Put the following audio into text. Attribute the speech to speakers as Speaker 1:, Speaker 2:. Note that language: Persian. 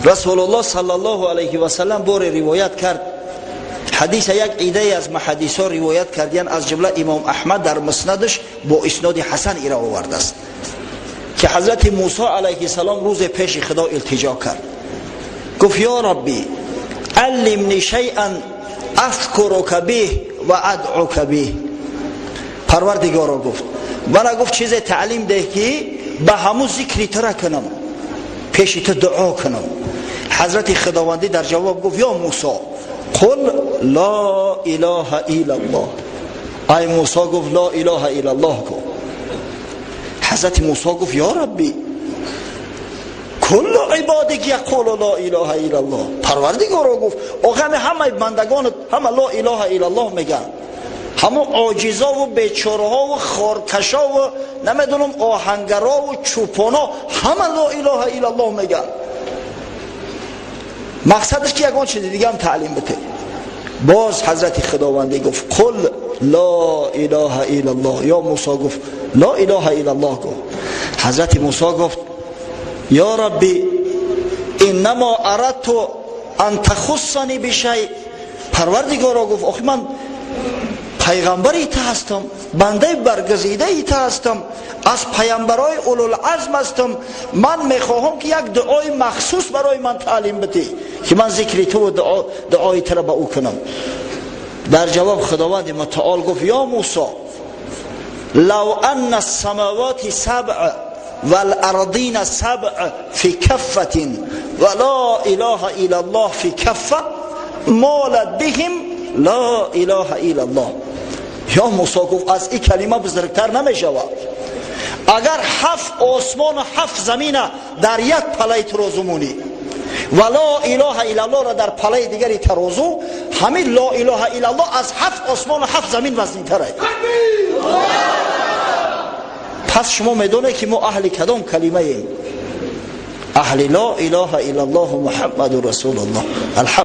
Speaker 1: رسول الله صلی الله علیه و سلم بار روایت کرد، حدیث یک عده از محدثان روایت کردن، از جمله امام احمد در مسندش با اسناد حسن ایره آورده است که حضرت موسی علیه السلام روز پیش خدا التجا کرد، گفت یا ربی علمنی شیئا اذکرک به و ادعوک به. پروردگارا گفت من گفت چیز تعلیم ده که به همون ذکری تر کنم، پیش تو دعا کنم. حضرت خداوندی در جواب گفت یا موسی قل لا اله الا الله. ای موسی گفت لا اله الا الله گفت. حضرت موسی گفت یا ربی کل عبادک یقول لا اله الا الله. پروردگارا گفت آخه همه بندگان همه لا اله الا الله میگن، همه عاجزا و بیچاره‌ها و خارکشا و نمیدونم آهنگرا و چوپانا همه لا اله الا الله میگن. مقصدش که یگان چیز دیگه هم تعلیم بده. باز حضرت خداوندی گفت قل لا اله الا الله. یا موسی گفت لا اله الا الله گفت. حضرت موسی گفت یا ربی انما اردت ان تخصنی بشیء. پروردگارا گفت آخه من پیغمبر ایت هستم، بنده برگزیده ایت هستم، از پیامبرای اولوالعزم هستم، من میخواهم که یک دعای مخصوص برای من تعلیم بدی که من ذکر تو و دعای تو را به او کنم. در جواب خداوند متعال گفت یا موسی لو ان السماوات سبع والارضین سبع فی کفة ولا اله الا الله فی کفة مالت بهم لا اله الا الله. یا موسی گفت از این کلمه بزرگتر نمیشود. اگر 7 آسمان و 7 زمین در یک پله ترازو مونی و لا اله الا الله را در پله دیگری ترازو، همین لا اله الا الله از 7 آسمان و 7 زمین وزن‌تره. پس شما میدونه که ما اهل کدام کلمه ایم؟ اهل لا اله الا الله محمد رسول الله.